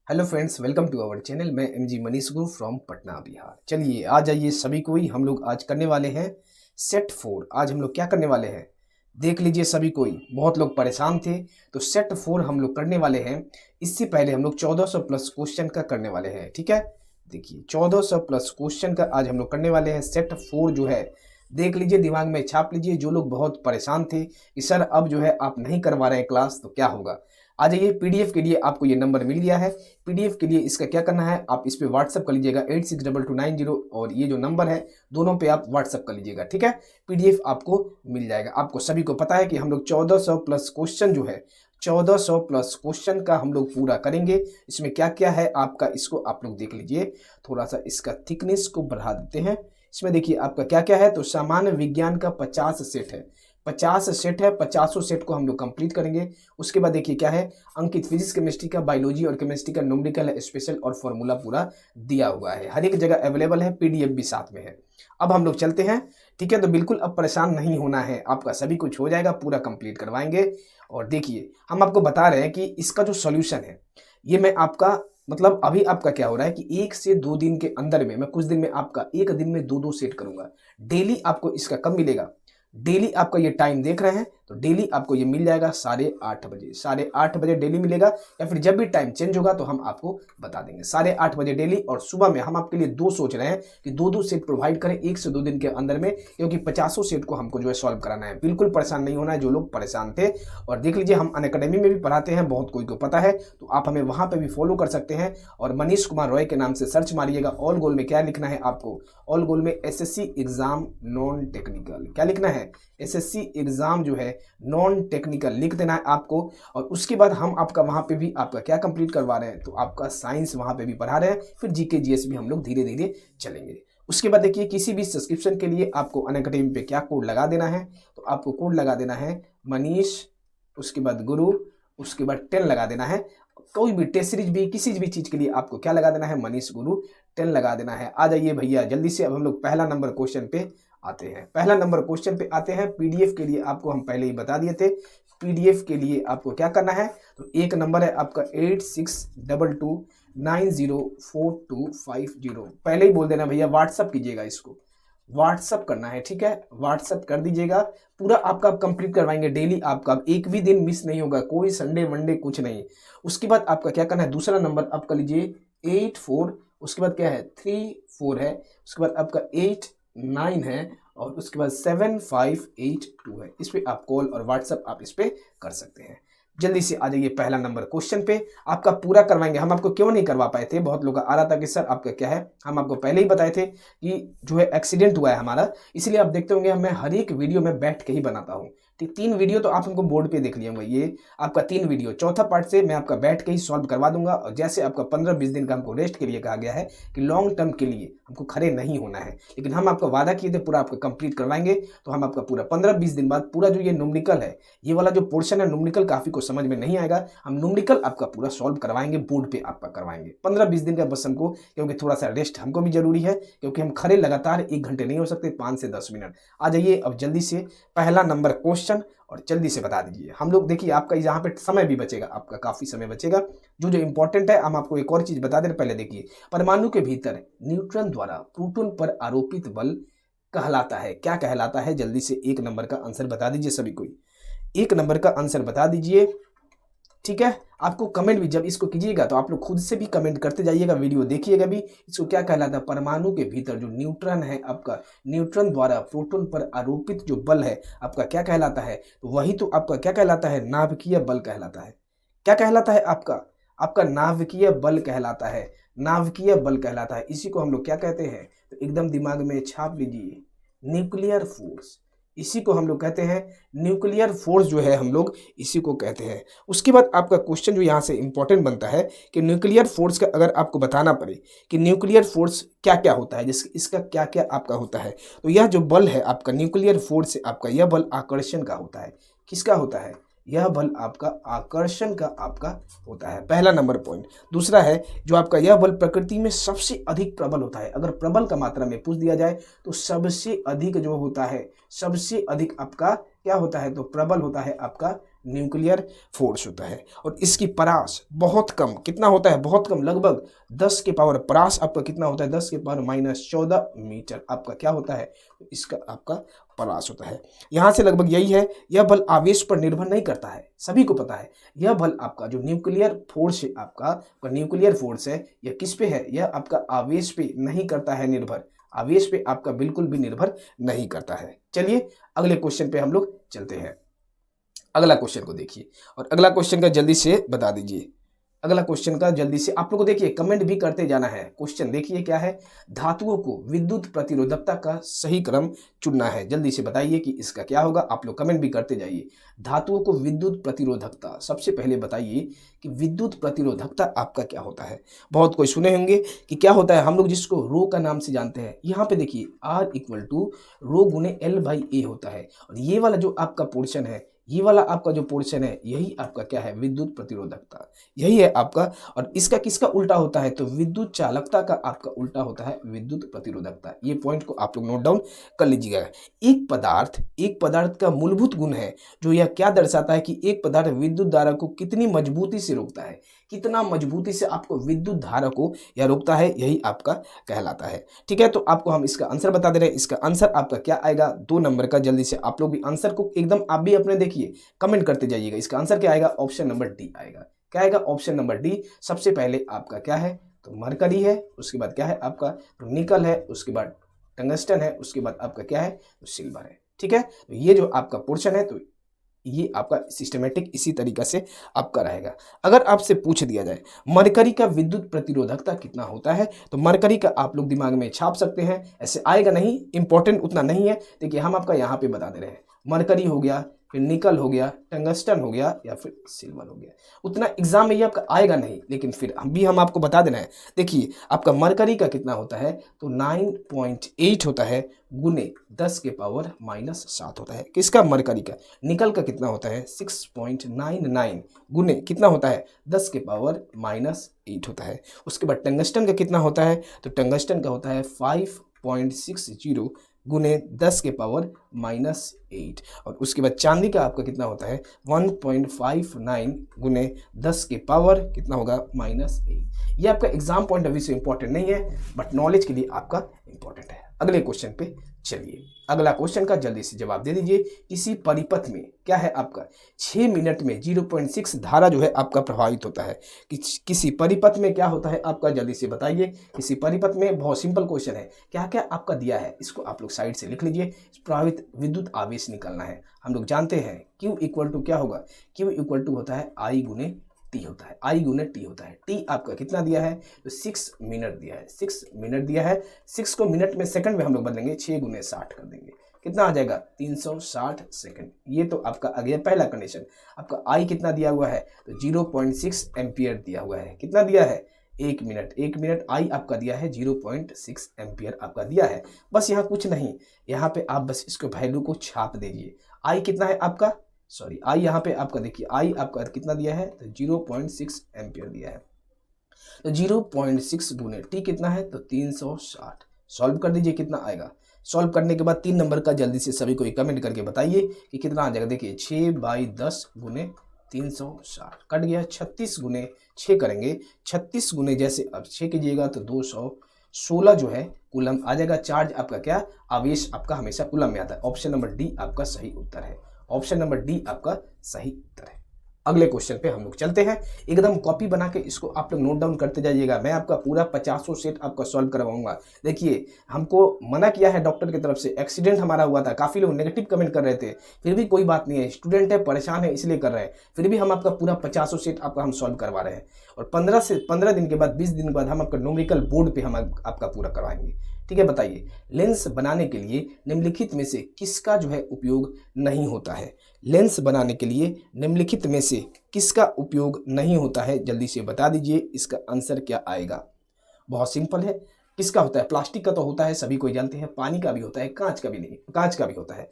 Hello friends, welcome to our channel. मैं MG Manish Guru from Patna Bihar. चलिए आ जाइए सभी कोई, हम लोग आज करने वाले हैं सेट 4। आज हम लोग क्या करने वाले हैं देख लीजिए सभी कोई। बहुत लोग परेशान थे तो सेट 4 हम लोग करने वाले हैं। इससे पहले हम लोग 1400 प्लस क्वेश्चन का करने वाले हैं। ठीक है, देखिए 1400 प्लस क्वेश्चन का आज हम लोग करने वाले हैं। सेट 4 जो है देख लीजिए, दिमाग में छाप लीजिए। जो लोग बहुत परेशान थे कि सर अब जो है आप नहीं करवा रहे क्लास तो क्या होगा, आ जाइए। पीडीएफ के लिए आपको ये नंबर मिल गया है। पीडीएफ के लिए इसका क्या करना है, आप इस पे व्हाट्सअप कर लीजिएगा 862290, और ये जो नंबर है दोनों पे आप व्हाट्सअप कर लीजिएगा। ठीक है, पीडीएफ आपको मिल जाएगा। आपको सभी को पता है कि हम लोग 1400 प्लस क्वेश्चन जो है 1400 प्लस क्वेश्चन का हम लोग पूरा करेंगे। इसमें क्या क्या है आपका, इसको आप लोग देख लीजिए। थोड़ा सा इसका थिकनेस को बढ़ा देते हैं। इसमें देखिए आपका क्या क्या है, तो सामान्य विज्ञान का 50 सेट है। 50 सेट है, 50 सेट को हम लोग कंप्लीट करेंगे। उसके बाद देखिए क्या है, अंकित फिजिक्स केमिस्ट्री का, बायोलॉजी और केमिस्ट्री का न्यूमेरिकल स्पेशल और फॉर्मूला पूरा दिया हुआ है। हर एक जगह अवेलेबल है, पीडीएफ भी साथ में है। अब हम लोग चलते हैं। ठीक है, तो बिल्कुल अब परेशान नहीं होना है, आपका सभी कुछ हो जाएगा, पूरा कंप्लीट करवाएंगे। और देखिए हम आपको बता रहे हैं कि इसका जो सोल्यूशन है ये मैं आपका मतलब अभी आपका क्या हो रहा है कि 1 से 2 दिन के अंदर में, मैं कुछ दिन में आपका एक दिन में 2-2 सेट करूंगा। डेली आपको इसका कब मिलेगा, डेली आपका ये टाइम देख रहे हैं तो डेली आपको ये मिल जाएगा 8:30 बजे। 8:30 बजे डेली मिलेगा, या फिर जब भी टाइम चेंज होगा तो हम आपको बता देंगे। 8:30 बजे डेली। और सुबह में हम आपके लिए 2 सोच रहे हैं कि 2-2 सेट प्रोवाइड करें 1 से 2 दिन के अंदर में, क्योंकि 50 सेट को हमको जो है सॉल्व कराना है। बिल्कुल परेशान नहीं होना है जो लोग परेशान थे। और देख लीजिए हम अनअकैडमी में भी पढ़ाते हैं, बहुत कोई को पता है, तो आप हमें वहां पर भी फॉलो कर सकते हैं। और मनीष कुमार रॉय के नाम से सर्च मारिएगा। ऑल गोल में क्या लिखना है आपको, ऑल गोल में एसएससी एग्जाम नॉन टेक्निकल, क्या लिखना है, एसएससी एग्जाम जो है नॉन टेक्निकल लिख देना है आपको। और उसके बाद हम आपका वहां पे भी आपका क्या कंप्लीट करवा रहे हैं, तो आपका साइंस वहां पे भी पढ़ा रहे हैं, फिर जीके जीएस भी हम लोग धीरे धीरे चलेंगे। उसके बाद देखिए किसी भी सब्सक्रिप्शन के लिए आपको अनअकैडमी पे क्या कोड लगा देना है, तो आपको कोड लगा देना है मनीष, उसके बाद गुरु, उसके बाद 10 लगा देना है। कोई भी टेस्ट सीरीज भी किसी भी चीज के लिए आपको क्या लगा देना है, मनीष गुरु 10 लगा देना है। आ जाइए भैया जल्दी से। अब हम लोग पहला नंबर क्वेश्चन पे आते हैं। पहला नंबर क्वेश्चन पे आते हैं। पीडीएफ के लिए आपको हम पहले ही बता दिए थे। पीडीएफ के लिए आपको क्या करना है, तो एक नंबर है आपका 8622904250। पहले ही बोल देना भैया, व्हाट्सअप कीजिएगा, इसको व्हाट्सअप करना है। ठीक है, व्हाट्सअप कर दीजिएगा। पूरा आपका कंप्लीट करवाएंगे डेली। आपका एक भी दिन मिस नहीं होगा, कोई संडे वनडे कुछ नहीं। उसके बाद आपका क्या करना है, दूसरा नंबर आप कर लीजिए 84, उसके बाद क्या है 34 है, उसके बाद आपका 89 है, और उसके बाद 7582 है। इस पे आप कॉल और व्हाट्सएप आप इस पे कर सकते हैं। जल्दी से आ जाइए पहला नंबर क्वेश्चन पे, आपका पूरा करवाएंगे। हम आपको क्यों नहीं करवा पाए थे, बहुत लोग का आ रहा था कि सर आपका क्या है, हम आपको पहले ही बताए थे कि जो है एक्सीडेंट हुआ है हमारा, इसलिए आप देखते होंगे मैं हर एक वीडियो में बैठ के ही बनाता हूँ। ठीक, 3 वीडियो तो आप हमको बोर्ड पे देख लिए होंगे, ये आपका 3 वीडियो। चौथा पार्ट से मैं आपका बैठ के ही सॉल्व करवा दूंगा। और जैसे आपका 15-20 दिन का हमको रेस्ट के लिए कहा गया है कि लॉन्ग टर्म के लिए हमको खड़े नहीं होना है, लेकिन हम आपका वादा किए थे पूरा आपका कंप्लीट करवाएंगे। तो हम आपका पूरा 15-20 दिन बाद पूरा जो ये न्यूमेरिकल है, ये वाला जो पोर्शन है न्यूमेरिकल काफी को समझ में नहीं आएगा, हम न्यूमेरिकल आपका पूरा सॉल्व करवाएंगे, बोर्ड पे आपका करवाएंगे। 15-20 दिन का बस हमको, क्योंकि थोड़ा सा रेस्ट हमको भी जरूरी है, क्योंकि हम खड़े लगातार 1 घंटे नहीं हो सकते, 5 से 10 मिनट। आ जाइए अब जल्दी से पहला नंबर क्वेश्चन, और जल्दी से बता दीजिए। हम लोग देखिए आपका यहाँ पे समय भी बचेगा, आपका काफी समय बचेगा। जो जो इंपॉर्टेंट है हम आपको एक और चीज बता दें पहले। देखिए परमाणु के भीतर न्यूट्रॉन द्वारा प्रोटॉन पर आरोपित बल कहलाता है, क्या कहलाता है, जल्दी से 1 नंबर का आंसर बता दीजिए सभी कोई। 1 नंबर का आंसर बता दीजिए। ठीक है, आपको कमेंट भी जब इसको कीजिएगा तो आप लोग खुद से भी कमेंट करते जाइएगा, वीडियो देखिएगा भी। इसको क्या कहलाता है, परमाणु के भीतर जो न्यूट्रॉन है आपका, न्यूट्रॉन द्वारा प्रोटॉन पर आरोपित जो बल है आपका क्या कहलाता है, तो वही तो आपका क्या कहलाता है, नाभिकीय बल कहलाता है। क्या कहलाता है आपका, आपका नाभिकीय बल कहलाता है, नाभिकीय बल कहलाता है। इसी को हम लोग क्या कहते हैं, तो एकदम दिमाग में छाप लीजिए, न्यूक्लियर फोर्स। इसी को हम लोग कहते हैं न्यूक्लियर फोर्स, जो है हम लोग इसी को कहते हैं। उसके बाद आपका क्वेश्चन जो यहाँ से इंपॉर्टेंट बनता है कि न्यूक्लियर फोर्स का अगर आपको बताना पड़े कि न्यूक्लियर फोर्स क्या क्या होता है, जिस इसका क्या क्या आपका होता है, तो यह जो बल है आपका न्यूक्लियर फोर्स से आपका यह बल आकर्षण का होता है। किसका होता है, यह बल आपका आकर्षण का आपका होता है, पहला नंबर पॉइंट। दूसरा है जो आपका यह बल प्रकृति में सबसे अधिक प्रबल होता है। अगर प्रबल का मात्रा में पूछ दिया जाए तो सबसे अधिक जो होता है, सबसे अधिक आपका क्या होता है, तो प्रबल होता है आपका न्यूक्लियर फोर्स होता है। और इसकी परास बहुत कम, कितना होता है, बहुत कम, लगभग 10 के पावर, परास आपका कितना होता है, 10 के पावर -14 मीटर आपका क्या होता है, तो इसका आपका परास होता है। यहाँ से लगभग यही है, यह बल आवेश पर निर्भर नहीं करता है, सभी को पता है। यह बल आपका जो न्यूक्लियर फोर्स है, आपका न्यूक्लियर फोर्स है, यह किस पे है, यह आपका आवेश पे नहीं करता है निर्भर, आवेश पे आपका बिल्कुल भी निर्भर नहीं करता है। चलिए अगले क्वेश्चन पे हम लोग चलते हैं। अगला क्वेश्चन को देखिए और अगला क्वेश्चन का जल्दी से बता दीजिए। अगला क्वेश्चन का जल्दी से आप लोग को देखिए, कमेंट भी करते जाना है। क्वेश्चन देखिए क्या है, धातुओं को विद्युत प्रतिरोधकता का सही क्रम चुनना है। जल्दी से बताइए कि इसका क्या होगा, आप लोग कमेंट भी करते जाइए। धातुओं को विद्युत प्रतिरोधकता, सबसे पहले बताइए कि विद्युत प्रतिरोधकता आपका क्या होता है। बहुत कोई सुने होंगे कि क्या होता है, हम लोग जिसको रो का नाम से जानते हैं। यहाँ पे देखिए R = रो गुने L/A होता है। और ये वाला जो आपका पोर्शन है, ये वाला आपका जो पोर्शन है, यही आपका क्या है, विद्युत प्रतिरोधकता, यही है आपका। और इसका किसका उल्टा होता है, तो विद्युत चालकता का आपका उल्टा होता है विद्युत प्रतिरोधकता। ये पॉइंट को आप लोग नोट डाउन कर लीजिएगा। एक पदार्थ का मूलभूत गुण है जो यह क्या दर्शाता है कि एक पदार्थ विद्युत धारा को कितनी मजबूती से रोकता है, कितना मजबूती से आपको विद्युत धारा को यह रोकता है, यही आपका कहलाता है। ठीक है, तो आपको हम इसका आंसर बता दे रहे हैं। इसका आंसर आपका क्या आएगा, 2 नंबर का। जल्दी से आप लोग भी आंसर को एकदम आप भी अपने देखिए, कमेंट करते जाइएगा। इसका आंसर क्या आएगा, ऑप्शन नंबर डी आएगा। क्या आएगा, ऑप्शन नंबर डी। सबसे पहले आपका क्या है, तो मरकरी है, उसके बाद क्या है आपका, तो निकल है, उसके बाद टंगस्टन है, उसके बाद आपका क्या है, तो सिल्वर है। ठीक है, तो ये जो आपका पोर्शन है, तो ये आपका सिस्टमेटिक इसी तरीका से आपका रहेगा। अगर आपसे पूछ दिया जाए मरकरी का विद्युत प्रतिरोधकता कितना होता है, तो मरकरी का आप लोग दिमाग में छाप सकते हैं, ऐसे आएगा नहीं, इंपॉर्टेंट उतना नहीं है। देखिए हम आपका यहाँ पे बता दे रहे हैं, मरकरी हो गया, फिर निकल हो गया, टंगस्टन हो गया, या फिर सिल्वर हो गया। उतना एग्जाम में ये आपका आएगा नहीं, लेकिन फिर हम आपको बता देना है। देखिए आपका मरकरी का कितना होता है, तो 9.8 होता है गुने 10 के पावर -7 होता है। किसका, मरकरी का। निकल का कितना होता है, 6.99 गुने कितना होता है, 10 के पावर -8 होता है। उसके बाद टंगस्टन का कितना होता है, तो टंगस्टन का होता है 5.60 गुने 10 के पावर -8। और उसके बाद चांदी का आपका कितना होता है, 1.59 गुने 10 के पावर कितना होगा, -8। ये आपका एग्जाम पॉइंट ऑफ व्यू से इंपॉर्टेंट नहीं है, बट नॉलेज के लिए आपका इंपॉर्टेंट है। अगले क्वेश्चन पे चलिए, अगला क्वेश्चन का जल्दी से जवाब दे दीजिए। किसी परिपथ में क्या है आपका, 6 मिनट में 0.6 धारा जो है आपका प्रभावित होता है। किसी परिपथ में क्या होता है आपका, जल्दी से बताइए। किसी परिपथ में, बहुत सिंपल क्वेश्चन है, क्या क्या आपका दिया है, इसको आप लोग साइड से लिख लीजिए। प्रभावित विद्युत आवेश निकालना है। हम लोग जानते हैं Q = क्या होगा, Q = होता है I गुने T होता है, I गुने T होता है। T आपका कितना दिया है, तो 6 मिनट दिया है, 6 मिनट दिया है। 6 को मिनट में सेकंड में हम लोग बदलेंगे, 6 गुने 60 कर देंगे, कितना आ जाएगा, 360 सेकंड। ये तो आपका आ गया पहला कंडीशन। आपका I कितना दिया हुआ है, तो 0.6 एम्पियर दिया हुआ है। कितना दिया है, 1 मिनट I आपका दिया है 0.6 एम्पियर आपका दिया है। बस यहाँ कुछ नहीं, यहाँ पे आप बस इसको वैल्यू को छाप दीजिए। I कितना है आपका, सॉरी I यहाँ पे आपका देखिए, I आपका कितना दिया है, तो 0.6 एम्पियर दिया है। तो 0.6 गुने T कितना है, तो 360। सॉल्व कर दीजिए, कितना आएगा। सॉल्व करने के बाद 3 नंबर का जल्दी से सभी को कमेंट करके बताइए कि कितना आ जाएगा। देखिए 6/10 गुने 360 कट गया, 36 गुने 6 करेंगे, 36 गुने जैसे अब 6 कीजिएगा तो 216 जो है कूलम आ जाएगा। चार्ज आपका क्या, आवेश आपका हमेशा कूलम में आता है। ऑप्शन नंबर डी आपका सही उत्तर है, ऑप्शन नंबर डी आपका सही उत्तर है। अगले क्वेश्चन पे हम लोग चलते हैं। एकदम कॉपी बना के इसको आप लोग नोट डाउन करते जाइएगा। मैं आपका पूरा 50 सेट आपका सॉल्व करवाऊंगा। देखिए हमको मना किया है डॉक्टर की तरफ से, एक्सीडेंट हमारा हुआ था, काफ़ी लोग नेगेटिव कमेंट कर रहे थे, फिर भी कोई बात नहीं है, स्टूडेंट है, परेशान है इसलिए कर रहे हैं, फिर भी हम आपका पूरा 50 सेट आपका हम सॉल्व करवा रहे हैं। और 15 दिन के बाद, 20 दिन के बाद हम आपका न्यूमेरिकल बोर्ड पर हम आपका पूरा करवाएंगे। ठीक है, बताइए लेंस बनाने के लिए निम्नलिखित में से किसका जो है उपयोग नहीं होता है। लेंस बनाने के लिए निम्नलिखित में से किसका उपयोग नहीं होता है, जल्दी से बता दीजिए। इसका आंसर क्या आएगा, बहुत सिंपल है। किसका होता है, प्लास्टिक का तो होता है, सभी कोई जानते हैं, पानी का भी होता है, कांच का भी नहीं, कांच का भी होता है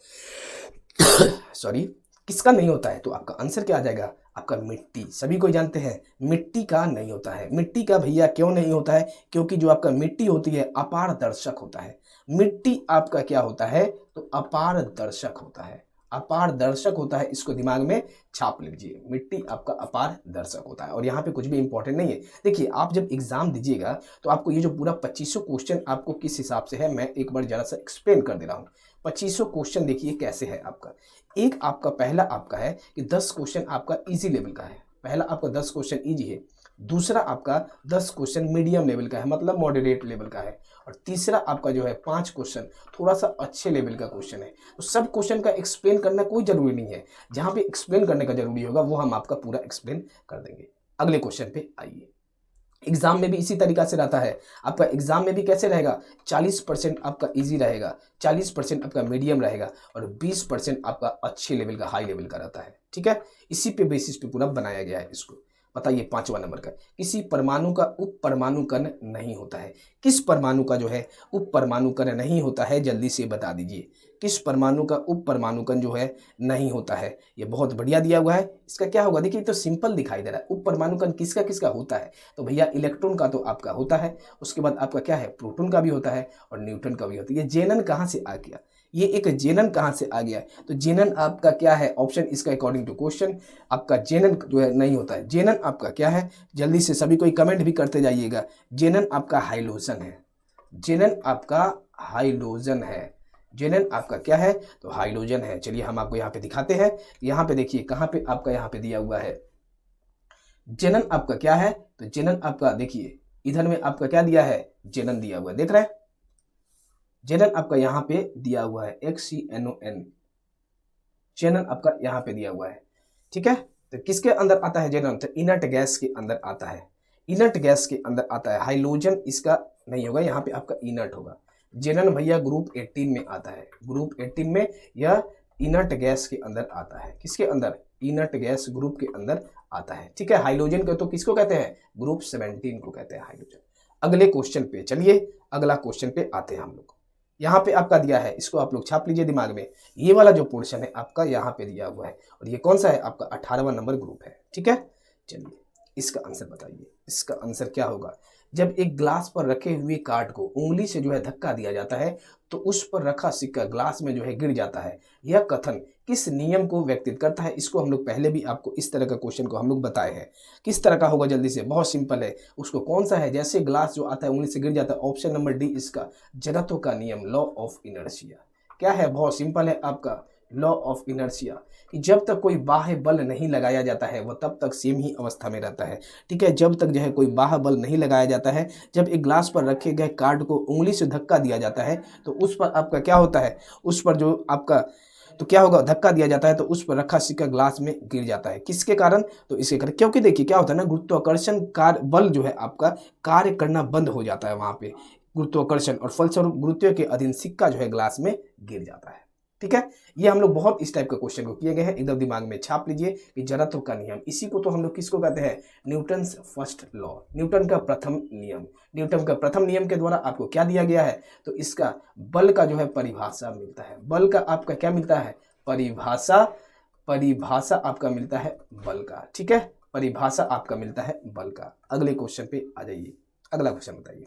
सॉरी, किसका नहीं होता है, तो आपका आंसर क्या आ जाएगा, आपका मिट्टी। सभी कोई जानते हैं मिट्टी का नहीं होता है। मिट्टी का भैया क्यों नहीं होता है, क्योंकि जो आपका मिट्टी होती है अपारदर्शक होता है। मिट्टी आपका क्या होता है, तो अपारदर्शक होता है, अपार दर्शक होता है, इसको दिमाग में छाप लीजिए। मिट्टी आपका अपार दर्शक होता है और यहाँ पे कुछ भी इंपॉर्टेंट नहीं है। देखिए आप जब एग्जाम दीजिएगा तो आपको ये जो पूरा 2500 क्वेश्चन आपको किस हिसाब से है, मैं एक बार जरा सा एक्सप्लेन कर दे रहा हूँ। 2500 क्वेश्चन देखिए कैसे है आपका। एक आपका पहला आपका है कि 10 क्वेश्चन आपका ईजी लेवल का है, पहला आपका 10 क्वेश्चन ईजी है। दूसरा आपका 10 क्वेश्चन मीडियम लेवल का है, मतलब मॉडरेट लेवल का है। और तीसरा आपका जो है 5 क्वेश्चन थोड़ा सा अच्छे लेवल का क्वेश्चन है। तो सब क्वेश्चन का एक्सप्लेन करना कोई जरूरी नहीं है, जहाँ पे एक्सप्लेन करने का जरूरी होगा वो हम आपका पूरा एक्सप्लेन कर देंगे। अगले क्वेश्चन पे आइए। एग्जाम में भी इसी तरीका से रहता है आपका। एग्जाम में भी कैसे रहेगा, 40% आपका इजी रहेगा, 40% आपका मीडियम रहेगा और 20% आपका अच्छे लेवल का हाई लेवल का रहता है। ठीक है, इसी पे बेसिस पे पूरा बनाया गया है इसको। बताइए 5वां नंबर का, किसी परमाणु का उप परमाणु कण नहीं होता है। किस परमाणु का जो है उप परमाणु कण नहीं होता है, जल्दी से बता दीजिए। किस परमाणु का उप परमाणु कण जो है नहीं होता है। ये बहुत बढ़िया दिया हुआ है, इसका क्या होगा देखिए, तो सिंपल दिखाई दे रहा है। उप परमाणु कण किसका किसका होता है, तो भैया इलेक्ट्रॉन का तो आपका होता है, उसके बाद आपका क्या है, प्रोटॉन का भी होता है और न्यूट्रॉन का भी होता है। ये जेनन कहाँ से आ गया, ये एक जेनन कहाँ से आ गया, तो जेनन आपका क्या है ऑप्शन इसका अकॉर्डिंग टू क्वेश्चन आपका जेनन जो है नहीं होता है। जेनन आपका क्या है, जल्दी से सभी कोई कमेंट भी करते जाइएगा। जेनन आपका हाइलोजन है, जेनन आपका हाइलोजन है। जेनन आपका क्या है, तो हाइलोजन है। चलिए हम आपको यहाँ पे दिखाते हैं। यहाँ पे देखिए कहाँ पे आपका यहाँ पे दिया हुआ है जेनन आपका क्या है, तो जेनन आपका देखिए इधर में आपका क्या दिया है, जेनन दिया हुआ है, देख रहे हैं। जेनन आपका यहाँ पे दिया हुआ है XCNON, जेनन आपका यहाँ पे दिया हुआ है। ठीक है, तो किसके अंदर आता है जेनन, तो इनर्ट गैस के अंदर आता है, इनर्ट गैस के अंदर आता है। हाइलोजन इसका नहीं होगा, यहाँ पे आपका इनर्ट होगा। जेनन भैया ग्रुप 18 में आता है, ग्रुप 18 में यह इनर्ट गैस के अंदर आता है। किसके अंदर, इनर्ट गैस ग्रुप के अंदर आता है। ठीक है, हाइलोजन को तो किसको कहते हैं, ग्रुप 17 को कहते हैं हाइलोजन। अगले क्वेश्चन पे चलिए, अगला क्वेश्चन पे आते हैं हम लोग। यहाँ पे आपका दिया है, इसको आप लोग छाप लीजिए दिमाग में। ये वाला जो पोर्शन है आपका यहाँ पे दिया हुआ है और ये कौन सा है आपका 18वां नंबर ग्रुप है। ठीक है, चलिए इसका आंसर बताइए। इसका आंसर क्या होगा, जब एक ग्लास पर रखे हुए कार्ड को उंगली से जो है धक्का दिया जाता है तो उस पर रखा सिक्का ग्लास में जो है गिर जाता है। यह कथन किस नियम को व्यक्तित करता है। इसको हम लोग पहले भी आपको इस तरह का क्वेश्चन को हम लोग बताए हैं। किस तरह का होगा, जल्दी से, बहुत सिंपल है। उसको कौन सा है, जैसे ग्लास जो आता है उंगली से गिर जाता है, ऑप्शन नंबर डी इसका जड़त्व का नियम, लॉ ऑफ इनर्शिया। क्या है, बहुत सिंपल है आपका लॉ ऑफ इनर्शिया, कि जब तक कोई बाह्य बल नहीं लगाया जाता है वह तब तक सेम ही अवस्था में रहता है। ठीक है, जब तक जो है कोई बाह्य बल नहीं लगाया जाता है, जब एक ग्लास पर रखे गए कार्ड को उंगली से धक्का दिया जाता है तो उस पर आपका क्या होता है, उस पर जो आपका तो क्या होगा, धक्का दिया जाता है तो उस पर रखा सिक्का ग्लास में गिर जाता है। किसके कारण, तो इसके कारण, क्योंकि देखिए क्या होता है ना, गुरुत्वाकर्षण कार्य बल जो है आपका कार्य करना बंद हो जाता है वहां पे, गुरुत्वाकर्षण, और फलस्वरूप गुरुत्व के अधीन सिक्का जो है ग्लास में गिर जाता है। ठीक है, ये हम लोग बहुत इस टाइप के क्वेश्चन को किए गए हैं, एकदम दिमाग में छाप लीजिए कि जड़त्व का नियम, इसी को तो हम लोग किसको कहते हैं, न्यूटन्स फर्स्ट लॉ, न्यूटन का प्रथम नियम। न्यूटन का प्रथम नियम के द्वारा आपको क्या दिया गया है, तो इसका बल का जो है परिभाषा मिलता है। बल का आपका क्या मिलता है, परिभाषा, परिभाषा आपका मिलता है बल का। ठीक है, परिभाषा आपका मिलता है बल का। अगले क्वेश्चन पे आ जाइए, अगला क्वेश्चन बताइए।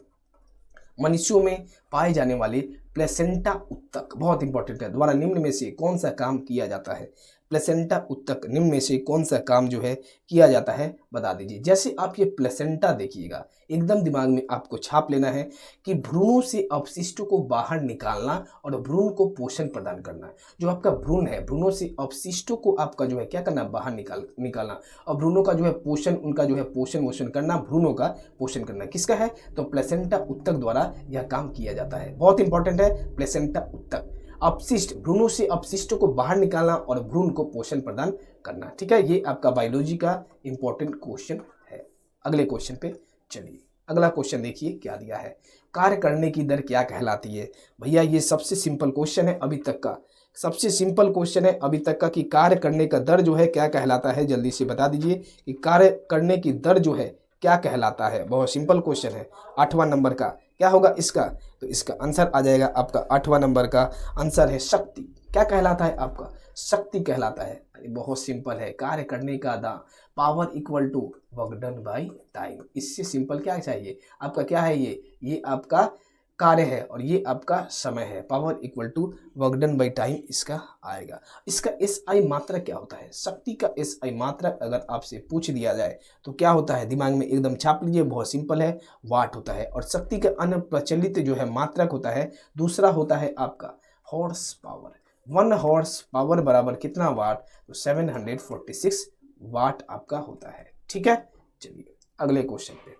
मनुष्यों में पाए जाने वाले प्लेसेंटा उत्तक, बहुत इंपॉर्टेंट है, द्वारा निम्न में से कौन सा काम किया जाता है। प्लेसेंटा उत्तक निम्न में से कौन सा काम जो है किया जाता है, बता दीजिए। जैसे आप ये प्लेसेंटा देखिएगा, एकदम दिमाग में आपको छाप लेना है कि भ्रूणों से अपशिष्टों को बाहर निकालना और भ्रूण को पोषण प्रदान करना। जो आपका भ्रूण है, भ्रूणों से अपशिष्टों को आपका जो है क्या करना, बाहर निकालना, और भ्रूणों का जो है पोषण, उनका जो है पोषण वोषण करना, भ्रूणों का पोषण करना। किसका है, तो प्लेसेंटा उत्तक द्वारा यह काम किया जाता है। बहुत इंपॉर्टेंट है प्लेसेंटा उत्तक, अपशिष्ट, भ्रूणों से अपशिष्टों को बाहर निकालना और भ्रूण को पोषण प्रदान करना। ठीक है, ये आपका बायोलॉजी का इंपॉर्टेंट क्वेश्चन है। अगले क्वेश्चन पे चलिए, अगला क्वेश्चन देखिए क्या दिया है, कार्य करने की दर क्या कहलाती है। भैया ये सबसे सिंपल क्वेश्चन है अभी तक का, सबसे सिंपल क्वेश्चन है अभी तक का, कि कार्य करने का दर जो है क्या कहलाता है, जल्दी से बता दीजिए कि कार्य करने की दर जो है क्या कहलाता है। बहुत सिंपल क्वेश्चन है, 8वां नंबर का क्या होगा इसका, तो इसका आंसर आ जाएगा आपका 8वां नंबर का आंसर है शक्ति। क्या कहलाता है आपका, शक्ति कहलाता है। अरे बहुत सिंपल है, कार्य करने का दाम, power equal to work done by time. इससे सिंपल क्या चाहिए आपका, क्या है ये आपका कार्य है और ये आपका समय है। Power equal to work done by time इसका आएगा। इसका SI मात्रक क्या होता है? शक्ति का SI मात्रक अगर आपसे पूछ दिया जाए तो क्या होता है? दिमाग में एकदम छाप लीजिए, बहुत सिंपल है, वाट होता है। और शक्ति का अन्य प्रचलित जो है मात्रक होता है, दूसरा होता है आपका हॉर्स पावर। 1 हॉर्स पावर बराबर कितना वाट? तो 746 वाट आपका होता है। ठीक है, चलिए अगले क्वेश्चन पे,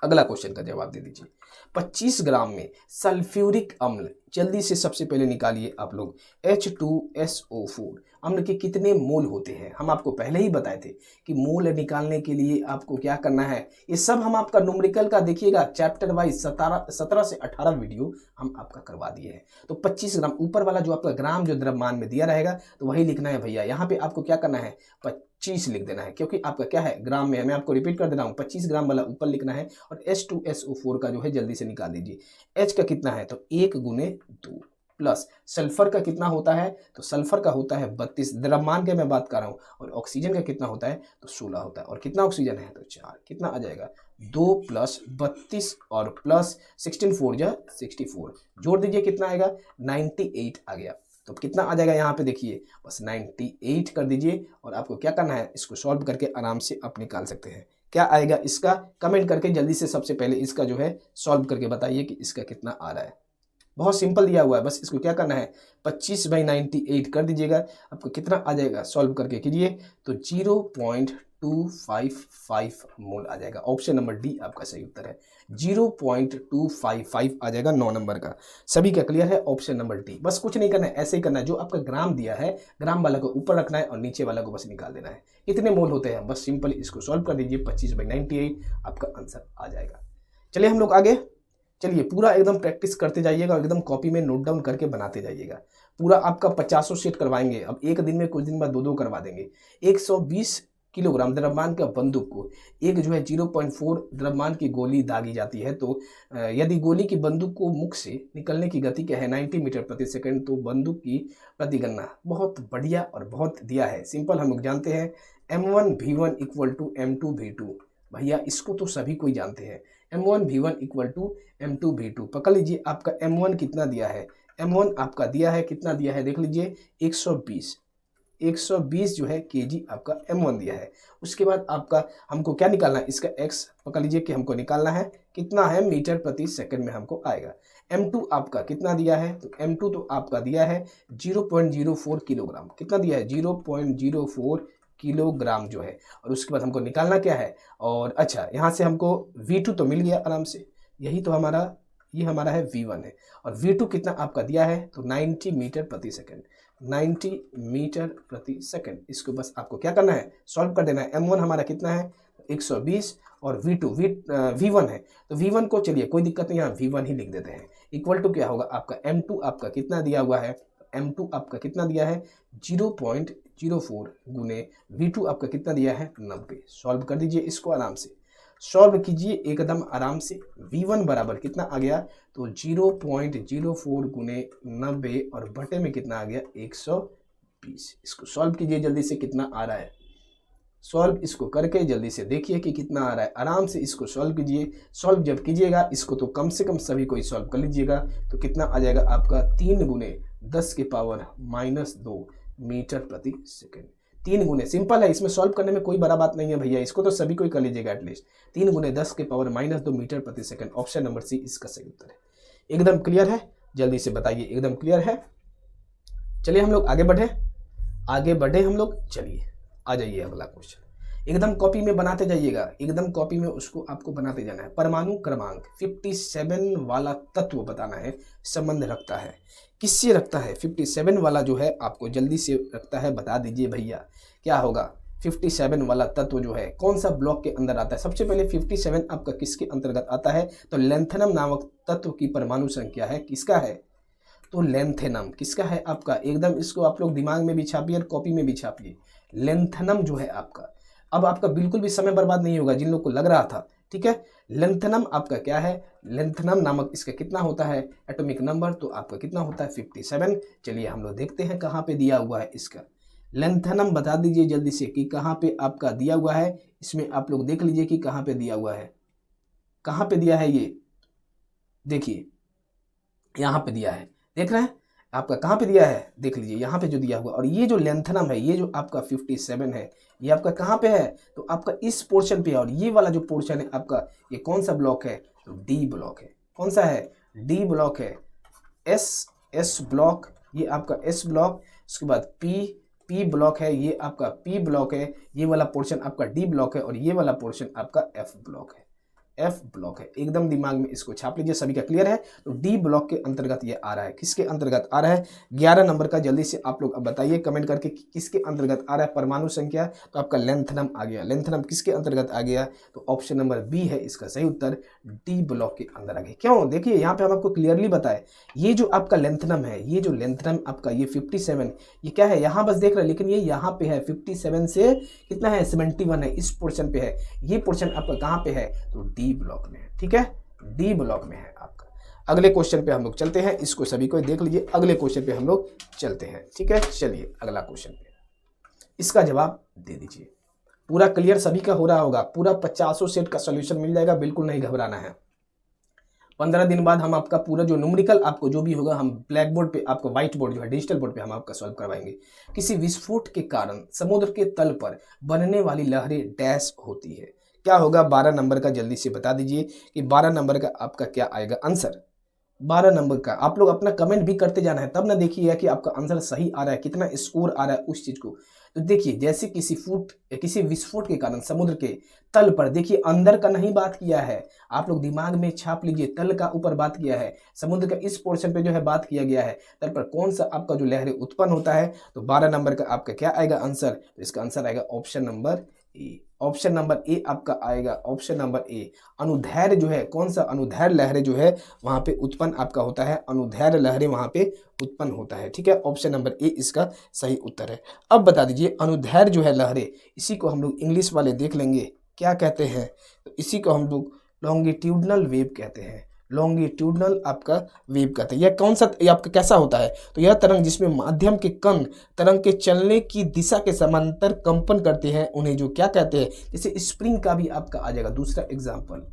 अगला क्वेश्चन का जवाब दे दीजिए। 25 ग्राम में सल्फ्यूरिक अम्ल, जल्दी से सबसे पहले निकालिए आप लोग। H2SO4 अम्ल के कितने मोल होते हैं? हम आपको पहले ही बताए थे कि मोल निकालने के लिए आपको क्या करना है। ये सब हम आपका न्यूमेरिकल का देखिएगा चैप्टर वाइज 17 से 18 वीडियो हम आपका करवा दिए हैं। तो 25 ग्राम, ऊपर वाला जो आपका ग्राम जो द्रव्यमान में दिया रहेगा तो वही लिखना है भैया। यहाँ पे आपको क्या करना है? 25 लिख देना है, क्योंकि आपका क्या है ग्राम में है। मैं आपको रिपीट कर दे रहा हूँ, 25 ग्राम वाला ऊपर लिखना है। और H2SO4 का जो है जल्दी से निकाल दीजिए। H का कितना है? तो 1 गुने 2 प्लस सल्फर का कितना होता है? तो सल्फर का होता है 32, द्रव्यमान के मैं बात कर रहा हूँ। और ऑक्सीजन का कितना होता है? तो 16 होता है। और कितना ऑक्सीजन है? तो 4। कितना आ जाएगा? 2 प्लस 32 और प्लस 16 4 जा 64, जोड़ दीजिए कितना आएगा? 98 आ गया। तो कितना आ जाएगा यहाँ पे देखिए, बस 98 कर दीजिए। और आपको क्या करना है? इसको सॉल्व करके आराम से आप निकाल सकते हैं। क्या आएगा इसका? कमेंट करके जल्दी से सबसे पहले इसका जो है सॉल्व करके बताइए कि इसका कितना आ रहा है। बहुत सिंपल दिया हुआ है, बस इसको क्या करना है? 25/98 कर दीजिएगा। आपको कितना आ जाएगा? सॉल्व करके कीजिए तो 0.255 मोल आ जाएगा। ऑप्शन नंबर डी आपका सही उत्तर है। 0.255 आ जाएगा 9 नंबर का। सभी का क्लियर है? Option number D. बस कुछ नहीं करना है, ऐसे ही करना है। जो आपका ग्राम दिया है, ग्राम वाला को ऊपर रखना है और नीचे वाला को बस निकाल देना है। कितने मोल होते हैं? बस सिंपल इसको सॉल्व कर दीजिए, 25/98 आपका आंसर आ जाएगा। चलिए हम लोग आगे, चलिए पूरा एकदम प्रैक्टिस करते जाइएगा और एकदम कॉपी में नोट डाउन करके बनाते जाइएगा। पूरा आपका 50 सेट करवाएंगे। अब एक दिन में, कुछ दिन बाद 2-2 करवा देंगे। 120 किलोग्राम द्रव्यमान का बंदूक को एक जो है 0.4 द्रव्यमान की गोली दागी जाती है, तो यदि गोली की बंदूक को मुख से निकलने की गति क्या है? 90 मीटर प्रति सेकंड। तो बंदूक की प्रतिगणना बहुत बढ़िया और बहुत दिया है, सिंपल हम लोग जानते हैं। M1V1 इक्वल टू M2V2, भैया इसको तो सभी कोई जानते हैं। M1V1 equal to M2V2। पकड़ लीजिए आपका M1 कितना दिया है? M1 आपका दिया है, कितना दिया है देख लीजिए, 120 जो है केजी आपका M1 दिया है। उसके बाद आपका हमको क्या निकालना है? इसका x पकड़ लीजिए कि हमको निकालना है कितना है? मीटर प्रति सेकंड में हमको आएगा। M2 आपका कितना दिया है? तो M2 तो आपका दिया है 0.04 किलोग्राम। कितना दिया है? 0.04 किलोग्राम जो है। और उसके बाद हमको निकालना क्या है? और अच्छा, यहाँ से हमको V2 तो मिल गया आराम से, यही तो हमारा, ये हमारा है V1 है। और V2 कितना आपका दिया है? तो 90 मीटर प्रति सेकंड, 90 मीटर प्रति सेकंड। इसको बस आपको क्या करना है? सॉल्व कर देना है। M1 हमारा कितना है? 120 और V1 है। तो V1 को चलिए कोई दिक्कत नहीं, यहाँ V1 ही लिख देते हैं। इक्वल टू क्या होगा आपका? M2 आपका कितना दिया हुआ है? M2 आपका कितना दिया है? 0.04 गुने V2 आपका कितना दिया है? 90। सॉल्व कर दीजिए इसको आराम से, सॉल्व कीजिए एकदम आराम से। V1 बराबर कितना आ गया? तो 0.04 गुने 90 और बटे में कितना आ गया? 120। इसको सॉल्व कीजिए जल्दी से, कितना आ रहा है? सॉल्व इसको करके जल्दी से देखिए कि कितना आ रहा है। आराम से इसको सॉल्व कीजिए। सॉल्व जब कीजिएगा इसको तो कम से कम सभी को सॉल्व कर लीजिएगा। तो कितना आ जाएगा आपका? 3 गुने 10 की पावर -2 मीटर प्रति सेकंड। 3 गुने, सिंपल है, इसमें सॉल्व करने में कोई बड़ा बात नहीं है भैया। इसको तो सभी को कर लीजिएगा एटलीस्ट। 3 गुने 10 की पावर -2 मीटर प्रति सेकंड। ऑप्शन नंबर सी इसका सही उत्तर है। एकदम क्लियर है? जल्दी से बताइए एकदम क्लियर है? चलिए हम लोग आगे बढ़े हम लोग। चलिए आ जाइए अगला क्वेश्चन। एकदम कॉपी में बनाते जाइएगा, एकदम कॉपी में उसको आपको बनाते जाना है। परमाणु क्रमांक 57 वाला तत्व बताना है, संबंध रखता है। किससे रखता है? 57 वाला जो है आपको जल्दी से रखता है, बता दीजिए भैया क्या होगा? 57 वाला तत्व जो है कौन सा ब्लॉक के अंदर आता है? सबसे पहले 57 आपका किसके अंतर्गत आता है? तो लेंथेनम नामक तत्व की परमाणु संख्या है, किसका है? तो लेंथेनम किसका है आपका? एकदम इसको आप लोग दिमाग में भी छापिए और कॉपी में भी छापिए। लेंथेनम जो है आपका, अब आपका बिल्कुल भी समय बर्बाद नहीं होगा जिन लोग को लग रहा था, ठीक है। लेंथेनम आपका क्या है? लेंथेनम नामक इसका कितना होता है एटॉमिक नंबर? तो आपका कितना होता है? 57। चलिए हम लोग देखते हैं कहाँ पे दिया हुआ है इसका लेंथेनम। बता दीजिए जल्दी से कि कहाँ पे आपका दिया हुआ है। इसमें आप लोग देख लीजिए कि कहाँ पे दिया हुआ है, कहाँ पे दिया है ये देखिए। यहाँ पे दिया है, देख रहे हैं आपका कहाँ पे दिया है, देख लीजिए यहाँ पे जो दिया हुआ, और ये जो लेंथनम है, ये जो आपका 57 है, ये आपका कहाँ पे है, तो आपका इस पोर्शन पे है। और ये वाला जो पोर्शन है आपका, ये कौन सा ब्लॉक है, तो डी ब्लॉक है। कौन सा है, डी ब्लॉक है। एस ब्लॉक, ये आपका एस ब्लॉक, उसके बाद पी ब्लॉक है, ये आपका पी ब्लॉक है, ये वाला पोर्शन आपका डी ब्लॉक है, और ये वाला पोर्शन आपका एफ ब्लॉक है। एफ ब्लॉक है, एकदम दिमाग में इसको छाप लीजिए। सभी का क्लियर है। तो डी ब्लॉक के अंतर्गत ये आ रहा है, किसके अंतर्गत आ रहा है, 11 नंबर का। जल्दी से आप लोग अब बताइए कमेंट करके कि किसके अंतर्गत आ रहा है, परमाणु संख्या। तो आपका लेंथनम आ गया, लेंथनम किसके अंतर्गत आ गया, तो ऑप्शन नंबर बी है इसका सही उत्तर, डी ब्लॉक के अंदर आ गया। क्यों, देखिए यहाँ पे हम आपको क्लियरली बताए, ये जो आपका लेंथनम है, ये जो लेंथनम आपका ये 57, ये क्या है, यहाँ बस देख रहे हैं, लेकिन ये यहाँ पे है 57 से कितना है, 71 है, इस पोर्शन पे है। ये पोर्शन आपका कहाँ पे है, तो डी ब्लॉक में है। ठीक है, डी ब्लॉक में है आपका। अगले क्वेश्चन पे हम लोग चलते हैं, इसको सभी को देख लीजिए। अगले क्वेश्चन पे हम लोग चलते हैं। ठीक है, चलिए अगला क्वेश्चन पे इसका जवाब दे दीजिए। पूरा क्लियर सभी का हो रहा होगा, पूरा 50 सेट का सॉल्यूशन मिल जाएगा, बिल्कुल नहीं घबराना है। 15 दिन बाद हम आपका पूरा जो न्यूमेरिकल आपको जो भी होगा, हम ब्लैक बोर्ड पे आपको व्हाइट बोर्ड जो है डिजिटल बोर्ड पे हम आपका सॉल्व करवाएंगे। किसी विस्फोट के कारण समुद्र के तल पर बनने वाली लहरें डैश होती है, क्या होगा 12 नंबर का, जल्दी से बता दीजिए कि 12 नंबर का आपका क्या आएगा आंसर। 12 नंबर का आप लोग अपना कमेंट भी करते जाना है, तब ना देखिएगा कि आपका आंसर सही आ रहा है, कितना स्कोर आ रहा है उस चीज को। तो देखिए जैसे किसी विस्फोट के कारण समुद्र के तल पर, देखिए अंदर का नहीं बात किया है, आप लोग दिमाग में छाप लीजिए, तल का ऊपर बात किया है, समुद्र का इस पोर्शन पे जो है बात किया गया है, तल पर कौन सा आपका जो लहरें उत्पन्न होता है। तो 12 नंबर का आपका क्या आएगा आंसर, तो इसका आंसर आएगा option number A. Option number A आपका आएगा, ऑप्शन नंबर ए। अनुदैर्ध्य जो है, कौन सा अनुदैर्ध्य लहरें जो है वहां पे उत्पन्न आपका होता है, अनुदैर्ध्य लहरें वहां पे उत्पन्न होता है। ठीक है, ऑप्शन नंबर ए इसका सही उत्तर है। अब बता दीजिए अनुदैर्ध्य जो है लहरें, इसी को हम लोग इंग्लिश वाले देख लेंगे क्या कहते हैं, तो इसी को हम लोग लॉन्गिट्यूडनल वेव कहते हैं, लॉन्गिट्यूडनल आपका वेव कहते हैं। यह कौन सा, यह आपका कैसा होता है, तो यह तरंग जिसमें माध्यम के कण तरंग के चलने की दिशा के समांतर कंपन करते हैं, उन्हें जो क्या कहते हैं। जैसे स्प्रिंग का भी आपका आ जाएगा, दूसरा एग्जाम्पल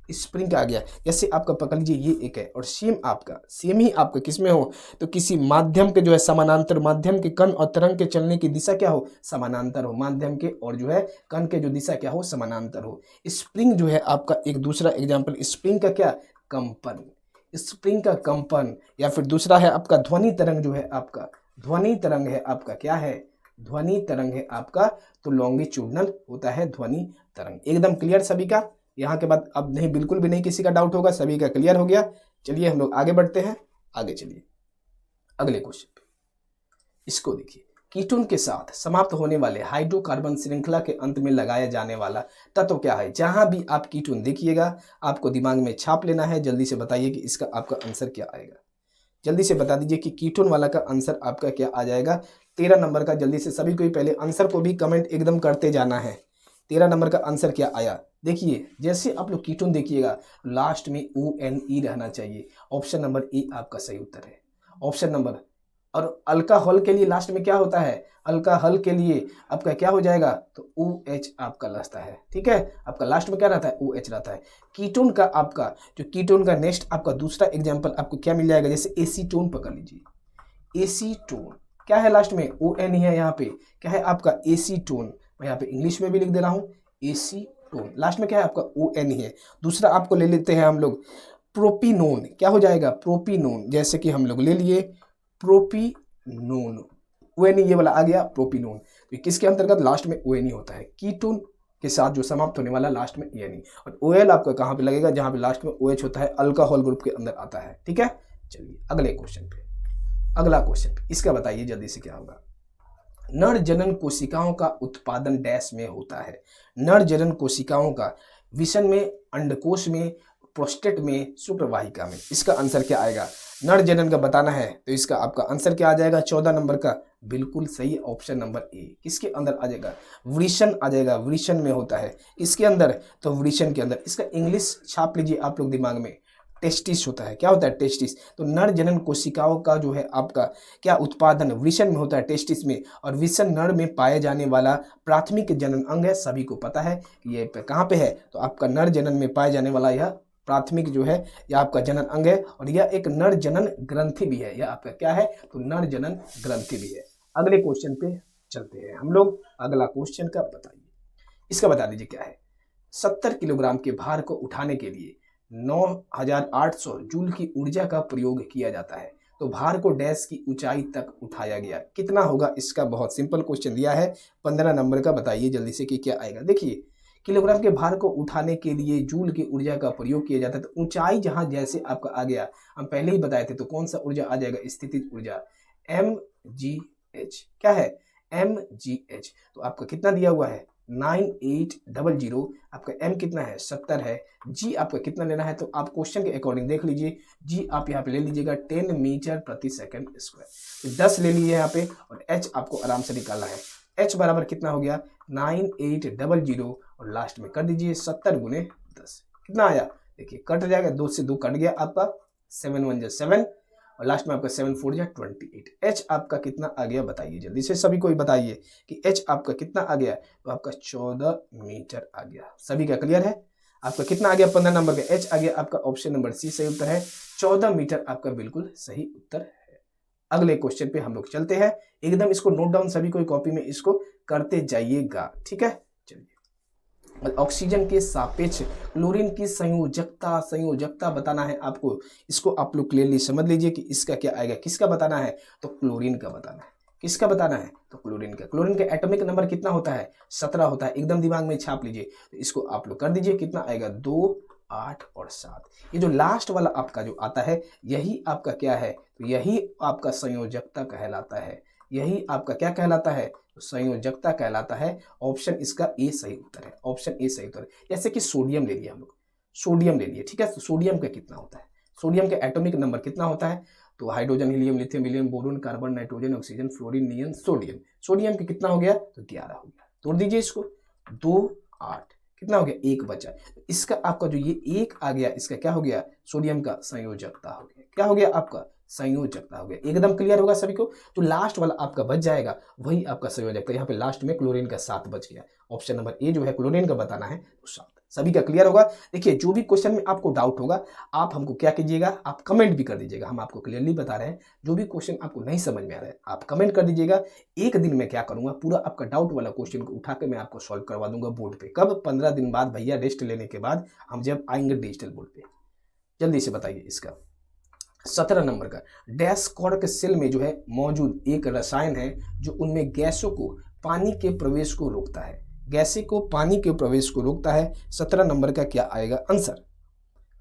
स्प्रिंग का आ गया। जैसे आपका पकड़ लीजिए ये एक है, और सेम ही आपका किसमें हो, तो किसी माध्यम के जो है समानांतर, माध्यम के कण और तरंग के चलने की दिशा क्या हो, समानांतर हो, माध्यम के और जो है कण के जो दिशा क्या हो, समानांतर हो। स्प्रिंग जो है आपका एक दूसरा एग्जाम्पल, स्प्रिंग का क्या, कंपन, स्प्रिंग का कंपन। या फिर दूसरा है आपका ध्वनि तरंग, जो है आपका ध्वनि तरंग है आपका, क्या है, ध्वनि तरंग है आपका, तो लॉन्गिट्यूडनल होता है ध्वनि तरंग। एकदम क्लियर सभी का, यहाँ के बाद अब नहीं, बिल्कुल भी नहीं किसी का डाउट होगा, सभी का क्लियर हो गया। चलिए हम लोग आगे बढ़ते हैं, आगे चलिए अगले क्वेश्चन पे। इसको देखिए, कीटोन के साथ समाप्त होने वाले हाइड्रोकार्बन श्रृंखला के अंत में लगाया जाने वाला तत्व क्या है। जहां भी आप कीटोन देखिएगा आपको दिमाग में छाप लेना है। जल्दी से बताइए कि इसका आपका आंसर क्या आएगा, जल्दी से बता दीजिए कि कीटोन वाला का आंसर आपका क्या आ जाएगा। 13 नंबर का, जल्दी से सभी को पहले आंसर को भी कमेंट एकदम करते जाना है। 13 नंबर का आंसर क्या आया, देखिए जैसे आप लोग कीटोन देखिएगा लास्ट में ONE रहना चाहिए, ऑप्शन नंबर ए आपका सही उत्तर है, ऑप्शन नंबर। और अल्कोहल के लिए लास्ट में क्या होता है, अल्कोहल के लिए आपका क्या हो जाएगा, तो OH आपका लगता है। ठीक है, आपका लास्ट में क्या रहता है, OH रहता है। कीटोन का आपका जो कीटोन का नेक्स्ट आपका दूसरा एग्जांपल आपको क्या मिल जाएगा, जैसे एसीटोन पकड़ लीजिए, एसीटोन क्या है, लास्ट में ON है, यहाँ पे क्या है आपका एसीटोन। मैं यहाँ पे इंग्लिश में भी लिख दे रहा हूँ, एसीटोन, लास्ट में क्या है आपका ON है। दूसरा आपको ले लेते हैं हम लोग प्रोपिनोन, क्या हो जाएगा, प्रोपिनोन। जैसे कि हम लोग ले लिए प्रोपिनोन, ONE ये वाला आ गया प्रोपिनोन, तो किसके अंतर्गत, लास्ट में ONE होता है। कीटोन के साथ जो समाप्त होने वाला लास्ट में ONE, और OL आपका कहाँ पे लगेगा, जहाँ पे लास्ट में OH होता है, अल्कोहल ग्रुप के अंदर आता है। ठीक है, चलिए अगले क्वेश्चन पे, अगला क्वेश्चन इसका बताइए जल्दी से क्या होगा। नर जनन कोशिकाओं का उत्पादन डैश में होता है। नर जनन कोशिकाओं का विषम में, अंडकोश में, प्रोस्टेट में, शुक्रवाहिका में। इसका आंसर क्या आएगा, नर जनन का बताना है, तो इसका आपका आंसर क्या आ जाएगा, 14 नंबर का, बिल्कुल सही, ऑप्शन नंबर ए। किसके अंदर आ जाएगा, वृषण आ जाएगा, वृषण में होता है। इसके अंदर तो वृषण के अंदर, इसका इंग्लिश छाप लीजिए आप लोग दिमाग में, टेस्टिस होता है। क्या होता है, टेस्टिस। तो नर जनन कोशिकाओं का जो है आपका क्या उत्पादन वृषण में होता है, टेस्टिस में। और वृषण नर में पाए जाने वाला प्राथमिक जनन अंग है, सभी को पता है कि ये कहाँ पे है, तो आपका नर जनन में पाए जाने वाला यह प्राथमिक जो है यह आपका जनन अंग है और यह एक नर जनन ग्रंथि भी है। यह आपका क्या है, तो नर जनन ग्रंथि भी है। अगले क्वेश्चन पे चलते हैं हम लोग। अगला क्वेश्चन का बताइए, इसका बता दीजिए क्या है। 70 किलोग्राम के भार को उठाने के लिए 9800 जूल की ऊर्जा का प्रयोग किया जाता है, तो भार को डैश की ऊंचाई तक उठाया गया, कितना होगा? इसका बहुत सिंपल क्वेश्चन दिया है, 15 नंबर का। बताइए जल्दी से कि क्या आएगा। देखिए, किलोग्राम के भार को उठाने के लिए जूल की ऊर्जा का प्रयोग किया जाता है, तो ऊंचाई जहां जैसे आपका आ गया, हम पहले ही बताए थे, तो कौन सा ऊर्जा आ जाएगा? स्थितिज ऊर्जा, mgh। क्या है? mgh। तो आपका कितना दिया हुआ है? 9800। आपका m कितना है? 70 है। g आपका कितना लेना है? तो आप क्वेश्चन के अकॉर्डिंग देख लीजिए, g आप यहाँ पे ले लीजिएगा 10 मीटर प्रति सेकंड स्क्वायर, तो 10 ले लीजिए यहाँ पे। और h आपको आराम से निकालना है। h बराबर कितना हो गया? 9800 और लास्ट में कर दीजिए 70 गुने 10। कितना आया? देखिए कट जाएगा, 2 से 2 कट गया आपका, 7 1 जा 7 और लास्ट में आपका 7 4 जा 28। h आपका कितना आ गया? बताइए जल्दी से सभी को बताइए कि h आपका कितना आ गया? तो आपका 14 मीटर आ गया। सभी का क्लियर है? आपका कितना आ गया? 15 नंबर का h आ गया आपका। ऑप्शन नंबर सी सही उत्तर है, 14 मीटर आपका बिल्कुल सही उत्तर है। अगले क्वेश्चन पे हम लोग चलते हैं। एकदम इसको नोट डाउन सभी को कॉपी में इसको करते जाइएगा, ठीक है। चलिए, ऑक्सीजन के सापेक्ष क्लोरीन की संयोजकता बताना है आपको। इसको आप लोग क्लियरली समझ लीजिए कि इसका क्या आएगा। किसका बताना है? तो क्लोरीन का बताना है। किसका बताना है? तो क्लोरीन का। क्लोरीन का एटॉमिक नंबर कितना होता है? 17 होता है। एकदम दिमाग में छाप लीजिए। तो इसको आप लोग कर दीजिए, कितना आएगा? 2 8 और 7। ये जो लास्ट वाला आपका जो आता है, यही आपका क्या है? तो यही आपका संयोजकता कहलाता है। यही आपका क्या कहलाता है? तो संयोजकता कहलाता है। ऑप्शन इसका ए सही उत्तर है। ऑप्शन ए सही उत्तर है। जैसे कि सोडियम ले लिया हम लोग, सोडियम ले लिए, ठीक है। तो सोडियम का कितना होता है? सोडियम का एटॉमिक नंबर कितना होता है? तो hydrogen, helium, lithium, helium, boron, carbon, nitrogen, oxygen, fluorine, neon, sodium. Sodium का कितना हो गया? तो 11 हो गया। तोड़ दीजिए इसको, 2 8 कितना हो गया? 1 बचा। इसका आपका जो ये 1 आ गया, इसका क्या हो गया? सोडियम का संयोजकता हो गया। क्या हो गया आपका? संयोजकता हो गया। एकदम क्लियर होगा सभी को। तो लास्ट वाला आपका बच जाएगा, वही आपका संयोजकता। यहाँ पे लास्ट में क्लोरीन का 7 बच गया। ऑप्शन नंबर ए जो है क्लोरीन का बताना है, तो 7। सभी का क्लियर होगा। देखिए, जो भी क्वेश्चन में आपको डाउट होगा, आप हमको क्या कीजिएगा? आप कमेंट भी कर दीजिएगा। हम आपको क्लियरली बता रहे हैं। जो भी क्वेश्चन आपको नहीं समझ में आ रहा है, आप कमेंट कर दीजिएगा। एक दिन में क्या करूंगा, पूरा आपका डाउट वाला क्वेश्चन को उठा के मैं आपको सॉल्व करवा दूंगा बोर्ड पे। कब? 15 दिन बाद भैया, रेस्ट लेने के बाद हम जब आएंगे डिजिटल बोर्ड पे। जल्दी से बताइए इसका। 17 नंबर का, डैश कॉर्क सेल में जो है मौजूद एक रसायन है जो उनमें गैसों को पानी के प्रवेश को रोकता है। गैसें को पानी के प्रवेश को रोकता है। 17 नंबर का क्या आएगा आंसर?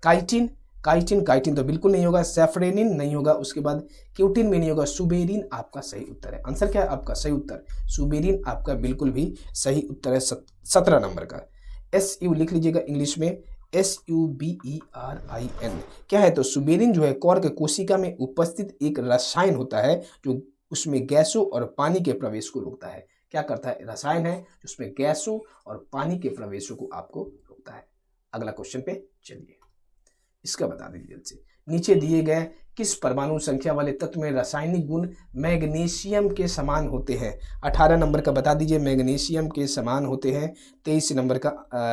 काइटिन। काइटिन तो बिल्कुल नहीं होगा। सेफ्रेनिन नहीं होगा। उसके बाद क्यूटिन भी नहीं होगा। सुबेरिन आपका सही उत्तर है। आंसर क्या है आपका? सही उत्तर सुबेरिन आपका बिल्कुल भी सही उत्तर है। 17 नंबर का। SU लिख लीजिएगा इंग्लिश में, SUBERIN क्या है? तो सुबेरिन जो है कॉर्क कोशिका में उपस्थित एक रसायन होता है जो उसमें गैसों और पानी के प्रवेश को रोकता है। क्या करता है? रसायन है जिसमें गैसों और पानी के प्रवेशों को आपको रोकता है। अगला क्वेश्चन पे चलिए, इसका बता दीजिए जल्द से। नीचे दिए गए किस परमाणु संख्या वाले तत्व में रासायनिक गुण मैग्नीशियम के समान होते हैं? 18 नंबर का बता दीजिए। मैग्नीशियम के समान होते हैं। 23 नंबर का,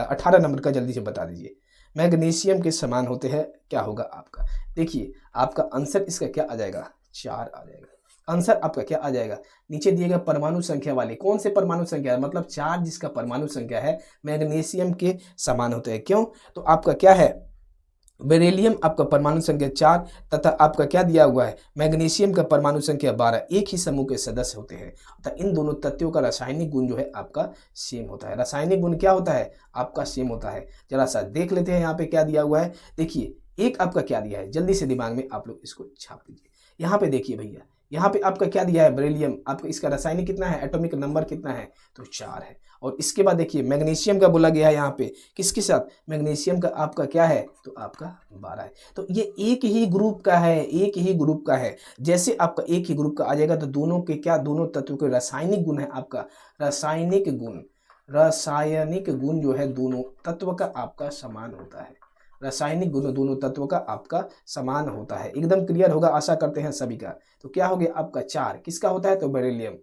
18 नंबर का जल्दी से बता दीजिए। मैग्नीशियम के समान होते हैं, क्या होगा आपका? देखिए, आपका आंसर इसका क्या आ जाएगा? 4 आ जाएगा। आंसर आपका क्या आ जाएगा? नीचे दिए गए परमाणु संख्या वाले, कौन से परमाणु संख्या? मतलब 4 जिसका परमाणु संख्या है मैग्नीशियम के समान होते हैं। क्यों? तो आपका क्या है? बेरिलियम आपका परमाणु संख्या 4 तथा आपका क्या दिया हुआ है? मैग्नीशियम का परमाणु संख्या 12। एक ही समूह के सदस्य होते हैं तथा इन दोनों तत्वों का रासायनिक गुण जो है आपका सेम होता है। रासायनिक गुण क्या होता है? आपका सेम होता है। जरा सा देख लेते हैं यहाँ पे क्या दिया हुआ है। देखिए, एक आपका क्या दिया है, जल्दी से दिमाग में आप लोग इसको छाप लीजिए। यहाँ पे देखिए भैया, यहाँ पे आपका क्या दिया है? बेरिलियम। आपका इसका रासायनिक कितना है? एटॉमिक नंबर कितना है? तो 4 है। और इसके बाद देखिए मैग्नीशियम का बोला गया है यहाँ पे, किसके साथ? मैग्नीशियम का आपका क्या है? तो आपका 12 है। तो ये एक ही ग्रुप का है, एक ही ग्रुप का है। जैसे आपका एक ही ग्रुप का आ जाएगा तो दोनों के क्या, दोनों तत्वों के रासायनिक गुण है आपका, रासायनिक गुण जो है दोनों तत्व का आपका समान होता है। रासायनिक गुण दोनों तत्वों का आपका समान होता है। एकदम क्लियर होगा, आशा करते हैं सभी का। तो क्या हो गया आपका? 4 किसका होता है? तो beryllium.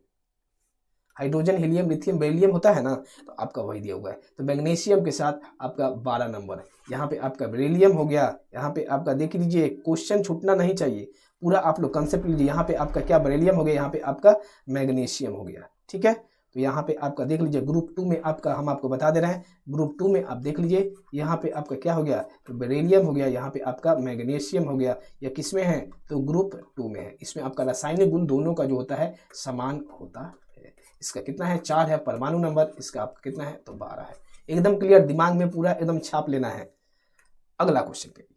Hydrogen, helium, lithium, beryllium होता है ना, तो आपका वही दिया हुआ है। तो मैग्नीशियम के साथ आपका 12 नंबर, यहाँ पे आपका बेरिलियम हो गया, यहाँ पे आपका देख लीजिए, क्वेश्चन छूटना नहीं चाहिए, पूरा आप लोग कंसेप्ट लीजिए। यहाँ पे आपका क्या बेरिलियम हो गया, यहाँ पे आपका मैग्नीशियम हो गया, ठीक है। तो यहाँ पे आपका देख लीजिए ग्रुप 2 में आपका, हम आपको बता दे रहे हैं, ग्रुप 2 में आप देख लीजिए, यहाँ पे आपका क्या हो गया, तो बेरिलियम हो गया, यहाँ पे आपका मैग्नीशियम हो गया। यह किस में है, तो ग्रुप 2 में है। इसमें आपका रासायनिक गुण दोनों का जो होता है समान होता है। इसका कितना है, 4 है परमाणु नंबर, इसका आपका कितना है, तो 12 है। एकदम क्लियर, दिमाग में पूरा एकदम छाप लेना है। अगला क्वेश्चन पे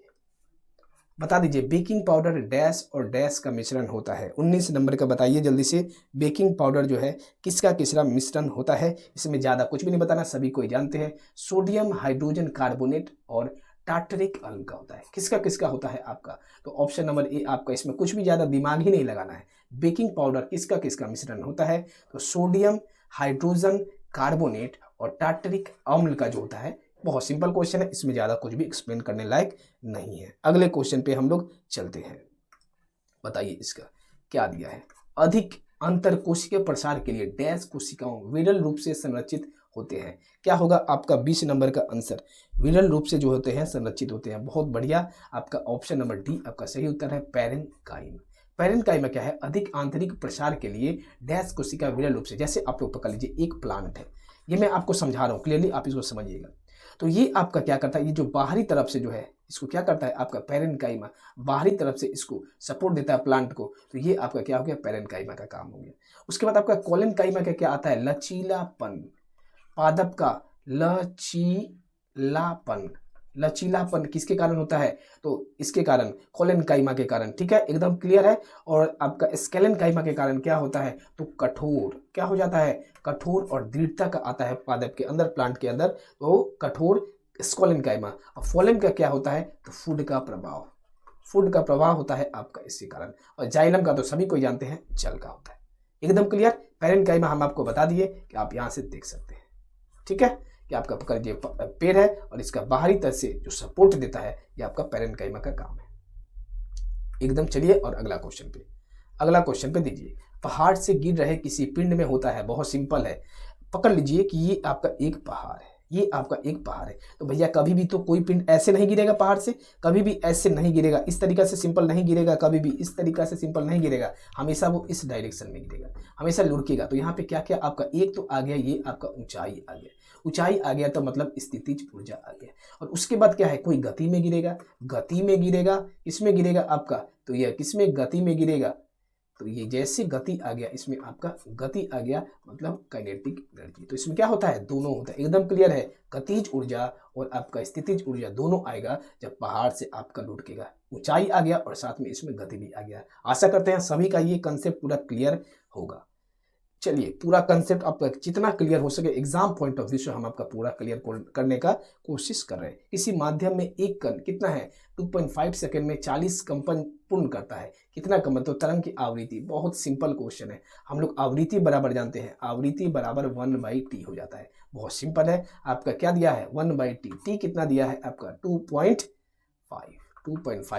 बता दीजिए, बेकिंग पाउडर डैश और डैश का मिश्रण होता है। 19 नंबर का बताइए जल्दी से, बेकिंग पाउडर जो है किसका किसका मिश्रण होता है। इसमें ज़्यादा कुछ भी नहीं बताना, सभी कोई जानते हैं, सोडियम हाइड्रोजन कार्बोनेट और टार्टरिक अम्ल का होता है। किसका किसका होता है आपका, तो ऑप्शन नंबर ए आपका, इसमें कुछ भी ज़्यादा दिमाग ही नहीं लगाना है। बेकिंग पाउडर किसका किसका मिश्रण होता है, तो सोडियम हाइड्रोजन कार्बोनेट और टार्टरिक अम्ल का जो होता है। बहुत सिंपल क्वेश्चन है, इसमें ज़्यादा कुछ भी एक्सप्लेन करने लायक नहीं है। अगले क्वेश्चन पे हम लोग चलते हैं। बताइए इसका क्या दिया है, अधिक अंतर कोशिकीय प्रसार के लिए डैश कोशिकाओं विरल रूप से संरचित होते हैं। क्या होगा आपका 20 नंबर का आंसर, विरल रूप से जो होते हैं संरचित होते हैं। बहुत बढ़िया, आपका ऑप्शन नंबर डी आपका सही उत्तर है, पैरेन्काइमा। पैरेन्काइमा क्या है, अधिक आंतरिक प्रसार के लिए डैश कोशिका विरल रूप से, जैसे आप लोग पकड़ लीजिए एक प्लांट है, ये मैं आपको समझा रहा हूँ क्लियरली, आप इसको समझिएगा। तो ये आपका क्या करता है, ये जो बाहरी तरफ से जो है इसको क्या करता है आपका पैरेन्काइमा, बाहरी तरफ से इसको सपोर्ट देता है प्लांट को। तो ये आपका क्या हो गया, पैरेन्काइमा का काम हो गया। उसके बाद आपका कोलेनकाइमा का क्या आता है, लचीलापन, पादप का लचीलापन। लचीलापन किसके कारण होता है, तो इसके कारण, कोलेनकाइमा के कारण, ठीक है, एकदम क्लियर है। और आपका स्केलेनकाइमा के कारण क्या होता है, तो कठोर, क्या हो जाता है, कठोर और दृढ़ता का आता है पादप के अंदर, प्लांट के अंदर, तो कठोर स्केलेनकाइमा। और फोलेम का क्या होता है, तो फूड का प्रभाव, फूड का प्रभाव होता है आपका इसी कारण। और जाइलम का तो सभी कोई जानते हैं, जल का होता है। एकदम क्लियर, पैरेन्काइमा हम आपको बता दिए कि आप यहाँ से देख सकते हैं, ठीक है, कि आपका पकड़ लीजिए पेड़ है और इसका बाहरी तरफ से जो सपोर्ट देता है, ये आपका पैरेन्काइमा का काम है। एकदम चलिए और अगला क्वेश्चन पे, अगला क्वेश्चन पे दीजिए, पहाड़ से गिर रहे किसी पिंड में होता है। बहुत सिंपल है, पकड़ लीजिए कि ये आपका एक पहाड़ है, ये आपका एक पहाड़ है, तो भैया कभी भी तो कोई पिंड ऐसे नहीं गिरेगा पहाड़ से, कभी भी ऐसे नहीं गिरेगा, इस तरीका से सिंपल नहीं गिरेगा, कभी भी इस तरीका से सिंपल नहीं गिरेगा, हमेशा वो इस डायरेक्शन में गिरेगा, हमेशा लुढ़केगा। तो यहाँ पे क्या क्या आपका, एक तो आ गया ये आपका ऊंचाई आ गया, ऊंचाई आ गया तो मतलब स्थितिज ऊर्जा आ गया। और उसके बाद क्या है, कोई गति में गिरेगा, गति में गिरेगा, किसमें गिरेगा आपका, तो यह किसमें, गति में गिरेगा। तो ये जैसे गति आ गया, इसमें आपका गति आ गया, मतलब काइनेटिक एनर्जी। तो इसमें क्या होता है, दोनों होता है। एकदम क्लियर है, गतिज ऊर्जा और आपका स्थितिज ऊर्जा दोनों आएगा जब पहाड़ से आपका लुढ़केगा। ऊंचाई आ गया और साथ में इसमें गति भी आ गया। आशा करते हैं सभी का ये कंसेप्ट पूरा क्लियर होगा। चलिए, पूरा कंसेप्ट आपका जितना क्लियर हो सके एग्जाम पॉइंट ऑफ व्यू से हम आपका पूरा क्लियर करने का कोशिश कर रहे हैं। किसी माध्यम में एक कण कितना है, 2.5 सेकंड में 40 कंपन पूर्ण करता है। कितना कंपन, तो तरंग की आवृत्ति। बहुत सिंपल क्वेश्चन है, हम लोग आवृत्ति बराबर जानते हैं, आवृत्ति बराबर 1/t हो जाता है। बहुत सिंपल है, आपका क्या दिया है 1/t, टी कितना दिया है आपका 2.5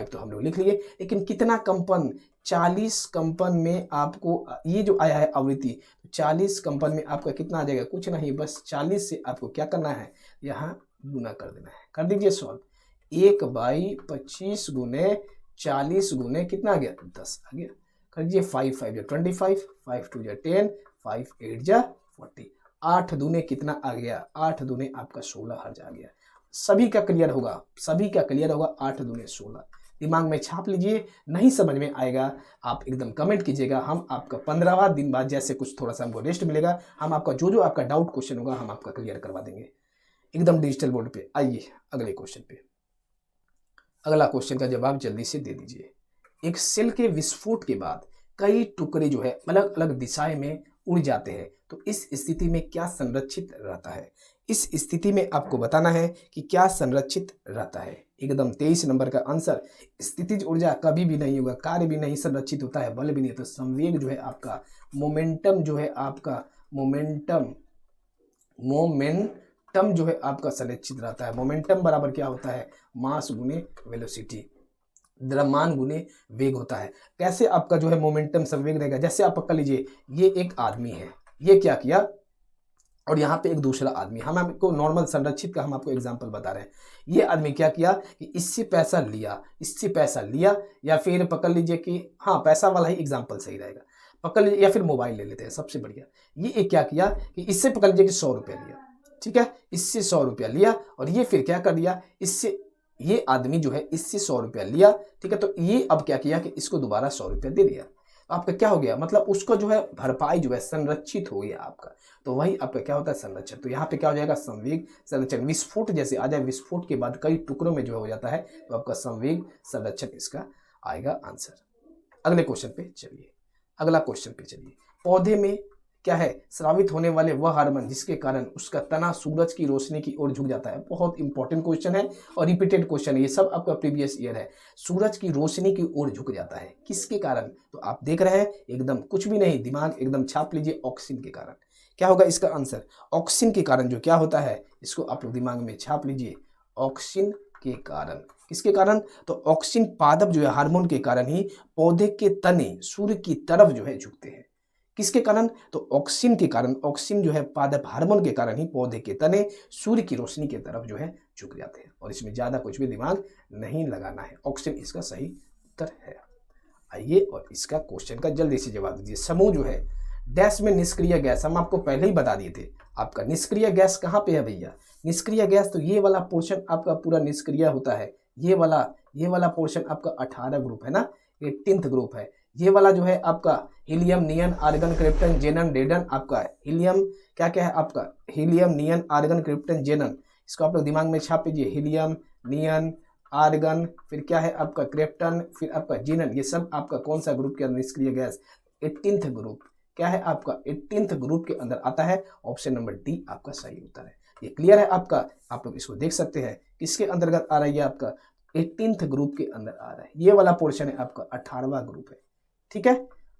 तो हम लोग लिख लिए। लेकिन कितना कंपन, 40 कंपन में आपको ये जो आया है आवृत्ति, 40 कंपन में आपका कितना आ जाएगा, कुछ नहीं, बस 40 से आपको क्या करना है, यहाँ गुना कर देना है। कर दीजिए सॉल्व, 1/25 गुने 40 गुने कितना आ गया, 10 आ गया। कर दीजिए 5 5 25, 5 2 10, 5 8 40, 8 दूने कितना आ गया, 8 दूने आपका 16 हर्ज आ गया। सभी का क्लियर होगा, सभी का क्लियर होगा, 8 दूने 16। दिमाग में छाप लीजिए, नहीं समझ में आएगा आप एकदम कमेंट कीजिएगा। हम आपका 15वां दिन बाद जैसे कुछ थोड़ा सा हमको रेस्ट मिलेगा, हम आपका जो आपका डाउट क्वेश्चन होगा हम आपका क्लियर करवा देंगे एकदम डिजिटल बोर्ड पे। आइए अगले क्वेश्चन पे, अगला क्वेश्चन का जवाब जल्दी से दे दीजिए। एक सेल के विस्फोट के बाद कई टुकड़े जो है अलग अलग दिशाएं में उड़ जाते हैं, तो इस स्थिति में क्या संरक्षित रहता है। इस स्थिति में आपको बताना है कि क्या संरक्षित रहता है। एकदम 23 नंबर का आंसर, स्थितिज ऊर्जा कभी भी नहीं होगा, कार्य भी नहीं संरक्षित होता है, बल भी नहीं। तो संवेग जो है आपका, मोमेंटम जो है आपका, मोमेंटम जो है आपका संरक्षित रहता है। मोमेंटम बराबर क्या होता है, मास गुने वेलोसिटी, द्रव्यमान गुने वेग होता है। कैसे आपका जो है मोमेंटम संवेग रहेगा, जैसे आप पकड़ लीजिए ये एक आदमी है, ये क्या किया, और यहाँ पे एक दूसरा आदमी, हम आपको नॉर्मल संरक्षित का हम आपको एग्जांपल बता रहे हैं। ये आदमी क्या किया कि इससे पैसा लिया, इससे पैसा लिया, या फिर पकड़ लीजिए कि हाँ पैसा वाला ही एग्जांपल सही रहेगा, पकड़ लीजिए, या फिर मोबाइल ले लेते हैं सबसे बढ़िया। ये एक क्या किया कि इससे पकड़ लीजिए कि 100 रुपया लिया, ठीक है, इससे 100 रुपया लिया, और ये फिर क्या कर दिया, इससे ये आदमी जो है इससे 100 रुपया लिया, ठीक है, तो ये अब क्या किया कि इसको दोबारा 100 रुपया दे दिया। आपका क्या हो गया, मतलब उसको जो है भरपाई जो है संरक्षित हो गया आपका, तो वही आपका क्या होता है संरक्षण। तो यहाँ पे क्या हो जाएगा संवेग संरक्षण, विस्फोट जैसे आ जाए, विस्फोट के बाद कई टुकड़ों में जो हो जाता है, तो आपका संवेग संरक्षण इसका आएगा आंसर। अगले क्वेश्चन पे चलिए, अगला क्वेश्चन पे चलिए। पौधे में क्या है, स्रावित होने वाले वह हार्मोन जिसके कारण उसका तना सूरज की रोशनी की ओर झुक जाता है। बहुत इंपॉर्टेंट क्वेश्चन है और रिपीटेड क्वेश्चन है, ये सब आपका प्रीवियस ईयर है। सूरज की रोशनी की ओर झुक जाता है किसके कारण, तो आप देख रहे हैं एकदम कुछ भी नहीं, दिमाग एकदम छाप लीजिए, ऑक्सीजन के कारण। क्या होगा इसका आंसर, ऑक्सीजन के कारण जो क्या होता है, इसको आप लोग दिमाग में छाप लीजिए, ऑक्सीजन के कारण। किसके कारण, तो ऑक्सीजन पादप जो है हार्मोन के कारण ही पौधे के तने सूर्य की तरफ जो है झुकते हैं। किसके कारण, तो ऑक्सीजन के कारण, ऑक्सीजन जो है पादप हार्मोन के कारण ही पौधे के तने सूर्य की रोशनी की तरफ जो है झुक जाते हैं। और इसमें ज्यादा कुछ भी दिमाग नहीं लगाना है, ऑक्सीजन इसका सही उत्तर है। आइए और इसका क्वेश्चन का जल्दी से जवाब दीजिए। समूह जो है डैश में निष्क्रिय गैस, हम आपको पहले ही बता दिए थे, आपका निष्क्रिय गैस कहाँ पे है भैया, निष्क्रिय गैस तो ये वाला पोर्शन आपका पूरा निष्क्रिय होता है, ये वाला पोर्शन आपका 18 ग्रुप है ना, 18th ग्रुप है। ये वाला जो है आपका हीलियम, नियन, आर्गन, क्रिप्टन, जेनन, रेडन, आपका हीलियम क्या क्या है आपका, हीलियम, नियन, आर्गन, क्रिप्टन, जेनन, इसको आप लोग दिमाग में छाप लीजिए, हीलियम, नियन, आर्गन, फिर क्या है आपका क्रिप्टन, फिर आपका जेनन, ये सब आपका कौन सा ग्रुप के अंदर निष्क्रिय गैस, 18th ग्रुप, क्या है आपका 18th ग्रुप के अंदर आता है। ऑप्शन नंबर डी आपका सही उत्तर है। ये क्लियर है आपका, आप लोग इसको देख सकते हैं किसके अंतर्गत आ रही है, आपका 18th ग्रुप के अंदर आ रहा है। ये वाला पोर्शन है आपका 18वां ग्रुप है, ठीक है,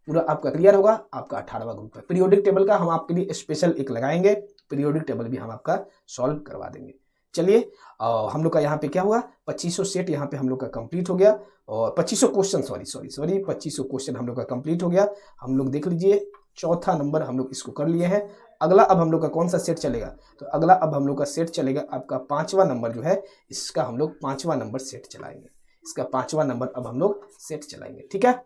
पूरा आपका क्लियर होगा, आपका 18वां ग्रुप है। पीरियोडिक टेबल का हम आपके लिए स्पेशल एक लगाएंगे, पीरियोडिक टेबल भी हम आपका सॉल्व करवा देंगे। चलिए हम लोग का यहाँ पे क्या हुआ, 2500 सेट यहाँ पे हम लोग का कंप्लीट हो गया, और 2500 क्वेश्चन, सॉरी 2500 क्वेश्चन हम लोग का कंप्लीट हो गया। हम लोग देख लीजिए चौथा नंबर हम लोग इसको कर लिए हैं। अगला अब हम लोग का कौन सा सेट चलेगा, तो अगला अब हम लोग का सेट चलेगा आपका 5वां नंबर जो है, इसका हम लोग 5वां नंबर सेट चलाएंगे, इसका 5वां नंबर अब हम लोग सेट चलाएंगे, ठीक है।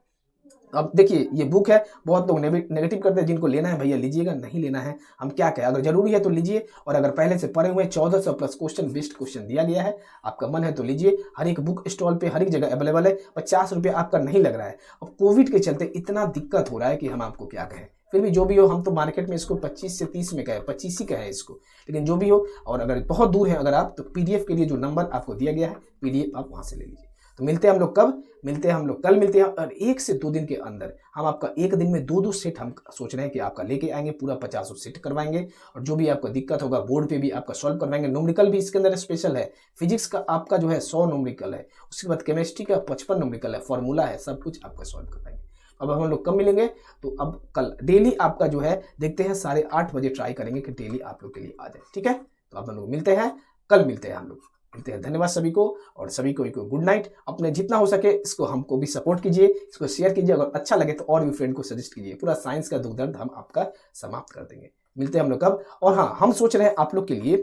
अब देखिए ये बुक है, बहुत लोग नेगेटिव करते हैं, जिनको लेना है भैया लीजिएगा, नहीं लेना है हम क्या कहें, अगर जरूरी है तो लीजिए, और अगर पहले से पढ़े हुए 1400 प्लस क्वेश्चन, बेस्ट क्वेश्चन दिया गया है, आपका मन है तो लीजिए, हर एक बुक स्टॉल पे हर एक जगह अवेलेबल है। 50 रुपये आपका नहीं लग रहा है, अब कोविड के चलते इतना दिक्कत हो रहा है कि हम आपको क्या कहें, फिर भी जो भी हो, हम तो मार्केट में इसको 25 से 30 में कहे, 25 ही कहे इसको, लेकिन जो भी हो, और अगर बहुत दूर है अगर आप, तो पीडीएफ के लिए जो नंबर आपको दिया गया है, पीडीएफ आप वहां से ले लीजिए। तो मिलते हैं हम लोग कब, मिलते हैं हम लोग कल मिलते हैं, और 1 से 2 दिन के अंदर हम आपका एक दिन में 2-2 सेट हम सोच रहे हैं कि आपका लेके आएंगे, पूरा 50 सेट करवाएंगे, और जो भी आपको दिक्कत होगा बोर्ड पे भी आपका सॉल्व करवाएंगे। न्यूमेरिकल भी इसके अंदर स्पेशल है, फिजिक्स का आपका जो है 100 न्यूमेरिकल है, उसके बाद केमिस्ट्री का 55 न्यूमेरिकल है, फॉर्मूला है, सब कुछ आपका सॉल्व करवाएंगे। अब हम लोग कब मिलेंगे, तो अब कल डेली आपका जो है देखते हैं 8:30 बजे ट्राई करेंगे कि डेली आप लोग के लिए आ जाए, ठीक है। तो अब हम लोग मिलते हैं, कल मिलते हैं, हम लोग मिलते हैं। धन्यवाद सभी को, और सभी को गुड नाइट। अपने जितना हो सके इसको हमको भी सपोर्ट कीजिए, इसको शेयर कीजिए, अगर अच्छा लगे तो और भी फ्रेंड को सजेस्ट कीजिए। पूरा साइंस का दुख दर्द हम आपका समाप्त कर देंगे। मिलते हैं हम लोग कब, और हाँ हम सोच रहे हैं आप लोग के लिए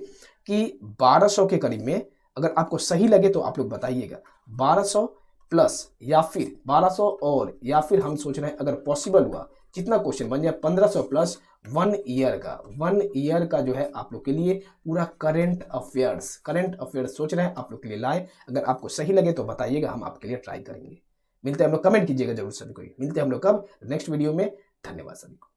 कि 1200 के करीब में, अगर आपको सही लगे तो आप लोग बताइएगा, 1200 प्लस या फिर 1200, और या फिर हम सोच रहे हैं अगर पॉसिबल हुआ जितना क्वेश्चन बन जाए 1500 प्लस 1 ईयर का जो है आप लोग के लिए पूरा करंट अफेयर्स सोच रहे हैं आप लोग के लिए लाए। अगर आपको सही लगे तो बताइएगा, हम आपके लिए ट्राई करेंगे। मिलते हैं हम लोग, कमेंट कीजिएगा जरूर सभी को। मिलते हैं हम लोग कब, नेक्स्ट वीडियो में। धन्यवाद सभी को।